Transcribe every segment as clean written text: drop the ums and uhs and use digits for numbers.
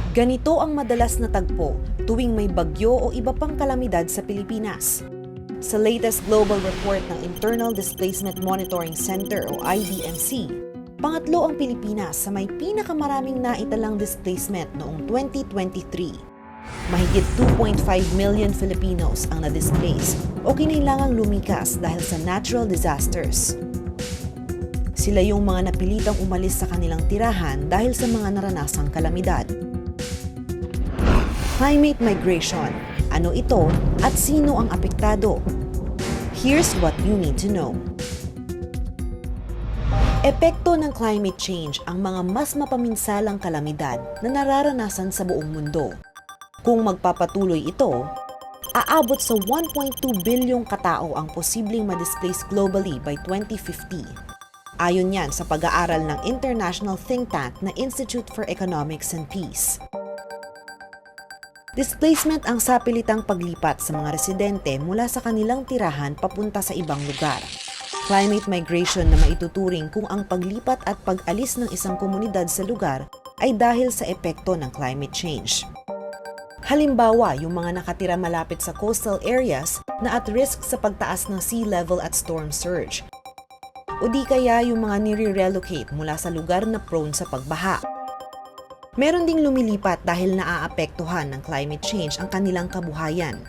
Ganito ang madalas na tagpo tuwing may bagyo o iba pang kalamidad sa Pilipinas. Sa latest global report ng Internal Displacement Monitoring Center o IDMC, pangatlo ang Pilipinas sa may pinakamaraming naitalang displacement noong 2023. Mahigit 2.5 million Filipinos ang na-displace o kinailangang lumikas dahil sa natural disasters. Sila yung mga napilitang umalis sa kanilang tirahan dahil sa mga naranasang kalamidad. Climate migration. Ano ito at sino ang apektado? Here's what you need to know. Epekto ng climate change ang mga mas mapaminsalang kalamidad na nararanasan sa buong mundo. Kung magpapatuloy ito, aabot sa 1.2 bilyong katao ang posibleng ma-displace globally by 2050. Ayon yan sa pag-aaral ng international think tank na Institute for Economics and Peace. Displacement ang sapilitang paglipat sa mga residente mula sa kanilang tirahan papunta sa ibang lugar. Climate migration na maituturing kung ang paglipat at pag-alis ng isang komunidad sa lugar ay dahil sa epekto ng climate change. Halimbawa, yung mga nakatira malapit sa coastal areas na at risk sa pagtaas ng sea level at storm surge. O di kaya yung mga nire-relocate mula sa lugar na prone sa pagbaha. Meron ding lumilipat dahil naaapektuhan ng climate change ang kanilang kabuhayan.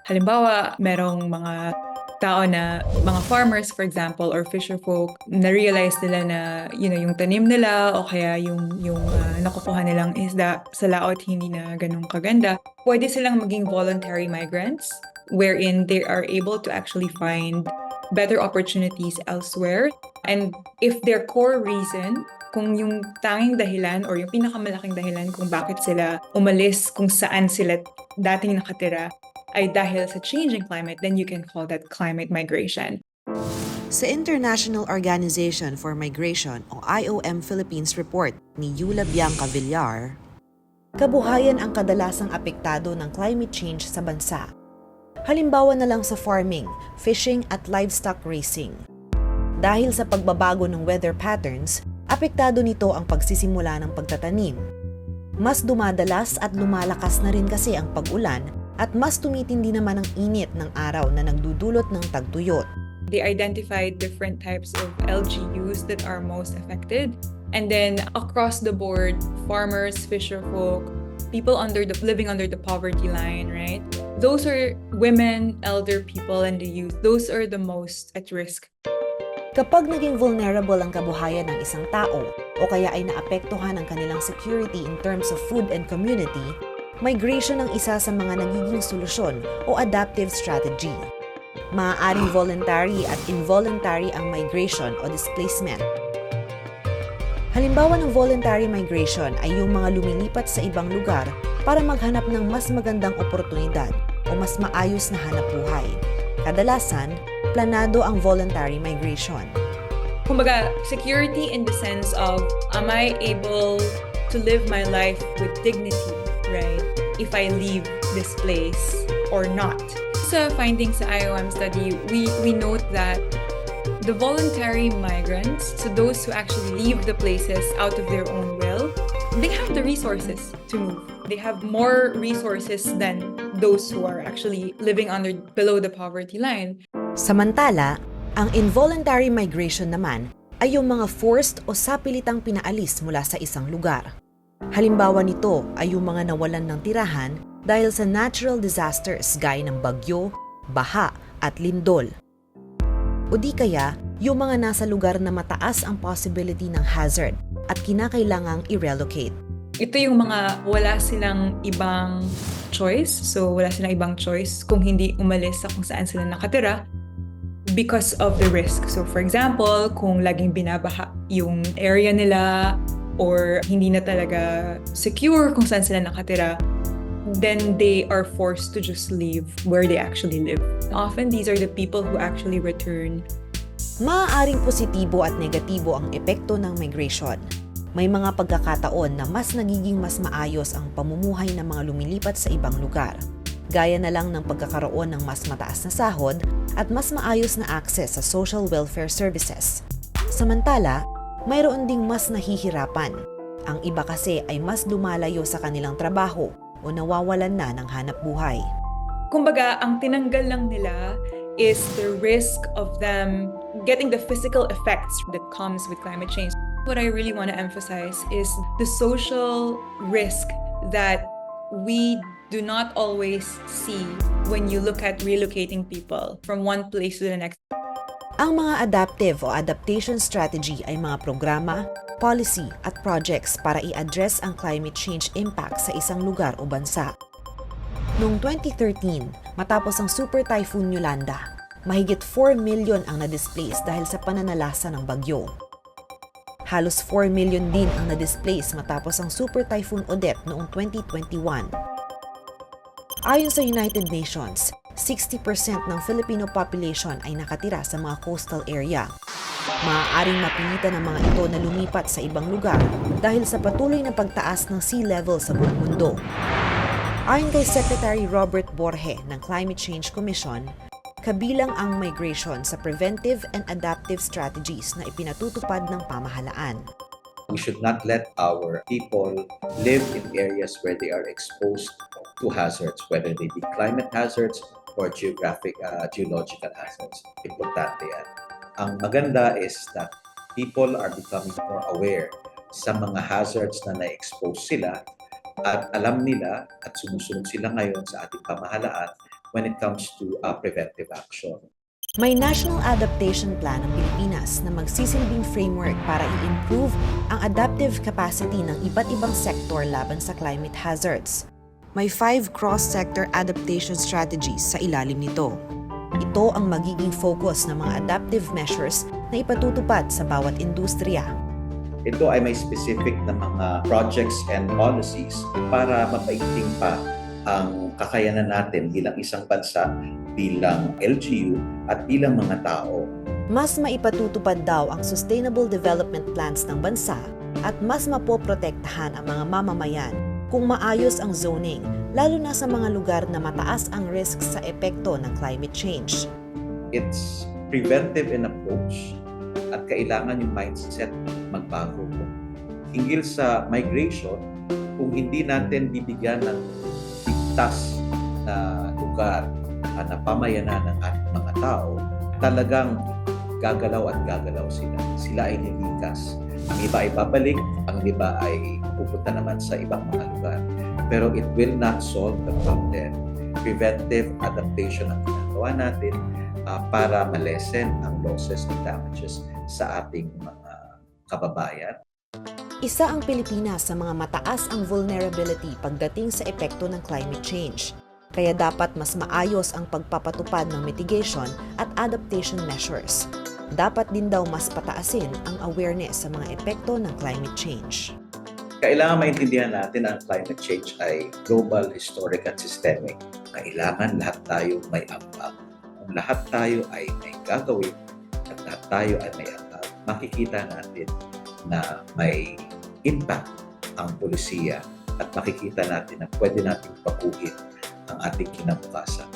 Halimbawa, merong mga tao na, mga farmers for example, or fisher folk, na-realize nila na, yung tanim nila o kaya yung nakukuha nilang isda sa laot hindi na ganun kaganda. Pwede silang maging voluntary migrants wherein they are able to actually find better opportunities elsewhere. And if their core reason, kung yung tanging dahilan or yung pinakamalaking dahilan kung bakit sila umalis kung saan sila dating nakatira ay dahil sa changing climate, then you can call that climate migration. Sa International Organization for Migration o IOM Philippines report ni Yula Bianca Villar, kabuhayan ang kadalasang apektado ng climate change sa bansa. Halimbawa na lang sa farming, fishing at livestock raising. Dahil sa pagbabago ng weather patterns, apektado nito ang pagsisimula ng pagtatanim. Mas dumadalas at lumalakas na rin kasi ang pag-ulan at mas tumitindi naman ang init ng araw na nagdudulot ng tagtuyot. They identified different types of LGUs that are most affected. And then across the board, farmers, fisherfolk, people living under the poverty line, right? Those are women, elder people, and the youth. Those are the most at risk. Kapag naging vulnerable ang kabuhayan ng isang tao o kaya ay naapektuhan ang kanilang security in terms of food and community, migration ang isa sa mga nagiging solusyon o adaptive strategy. Maaaring voluntary at involuntary ang migration o displacement. Halimbawa ng voluntary migration ay yung mga lumilipat sa ibang lugar para maghanap ng mas magandang oportunidad o mas maayos na hanapbuhay. Kadalasan, planado ang voluntary migration. Kumbaga, security in the sense of, am I able to live my life with dignity, right? If I leave this place or not. Sa findings sa IOM study, we note that the voluntary migrants, so those who actually leave the places out of their own will, they have the resources to move. They have more resources than those who are actually living below the poverty line. Samantala, ang involuntary migration naman ay yung mga forced o sapilitang pinaalis mula sa isang lugar. Halimbawa nito ay yung mga nawalan ng tirahan dahil sa natural disasters gaya ng bagyo, baha at lindol. O di kaya, yung mga nasa lugar na mataas ang possibility ng hazard at kinakailangang i-relocate. Ito yung mga wala silang ibang choice. So wala silang ibang choice kung hindi umalis sa kung saan sila nakatira because of the risk. So for example, kung laging binabaha yung area nila or hindi na talaga secure kung saan sila nakatira, then they are forced to just leave where they actually live. Often, these are the people who actually return. Maaaring positibo at negatibo ang epekto ng migration. May mga pagkakataon na mas nagiging mas maayos ang pamumuhay ng mga lumilipat sa ibang lugar. Gaya na lang ng pagkakaroon ng mas mataas na sahod at mas maayos na access sa social welfare services. Samantala, mayroon ding mas nahihirapan Ang iba kasi ay mas lumalayo sa kanilang trabaho o nawawalan na ng hanap buhay. Kumbaga, ang tinanggal lang nila is the risk of them getting the physical effects that comes with climate change. What I really want to emphasize is the social risk that we do not always see when you look at relocating people from one place to the next. Ang mga adaptive o adaptation strategy ay mga programa, policy at projects para i-address ang climate change impact sa isang lugar o bansa. Noong 2013, matapos ang Super Typhoon Yolanda, mahigit 4 million ang na-displace dahil sa pananalasa ng bagyo. Halos 4 million din ang na-displace matapos ang Super Typhoon Odette noong 2021. Ayon sa United Nations, 60% ng Filipino population ay nakatira sa mga coastal area. Maaaring mapilitan ng mga ito na lumipat sa ibang lugar dahil sa patuloy na pagtaas ng sea level sa buong mundo. Ayon kay Secretary Robert Borge ng Climate Change Commission, kabilang ang migration sa preventive and adaptive strategies na ipinatutupad ng pamahalaan. We should not let our people live in areas where they are exposed to hazards, whether they be climate hazards or geological hazards. Importante yan. Ang maganda is that people are becoming more aware sa mga hazards na na-expose sila at alam nila at sumusunod sila ngayon sa ating pamahalaan when it comes to preventive action. May National Adaptation Plan ang Pilipinas na magsisilbing framework para i-improve ang adaptive capacity ng iba't ibang sektor laban sa climate hazards. May 5 cross-sector adaptation strategies sa ilalim nito. Ito ang magiging focus ng mga adaptive measures na ipatutupad sa bawat industriya. Ito ay may specific na mga projects and policies para mapaigting pa ang kakayanan natin bilang isang bansa, bilang LGU at bilang mga tao. Mas maipatutupad daw ang sustainable development plans ng bansa at mas mapoprotektahan ang mga mamamayan kung maayos ang zoning, lalo na sa mga lugar na mataas ang risk sa epekto ng climate change. It's preventive in approach at kailangan yung mindset magbago. Hinggil sa migration, kung hindi natin bibigyan ng ligtas na lugar na pamayanan ng ating mga tao, talagang gagalaw at gagalaw sila. Sila ay lilikas. Ang iba ay babalik, ang iba ay pupunta naman sa ibang mga lugar. Pero it will not solve the problem. Preventive adaptation ang ginagawa natin para malesen ang losses and damages sa ating mga kababayan. Isa ang Pilipinas sa mga mataas ang vulnerability pagdating sa epekto ng climate change. Kaya dapat mas maayos ang pagpapatupad ng mitigation at adaptation measures. Dapat din daw mas pataasin ang awareness sa mga epekto ng climate change. Kailangan maintindihan natin ang climate change ay global, historic at systemic. Kailangan lahat tayo may ambag. Kung lahat tayo ay may gagawin at lahat tayo ay may ambag, makikita natin na may impact ang polisiya at makikita natin na pwede natin baguhin ang ating kinabukasan.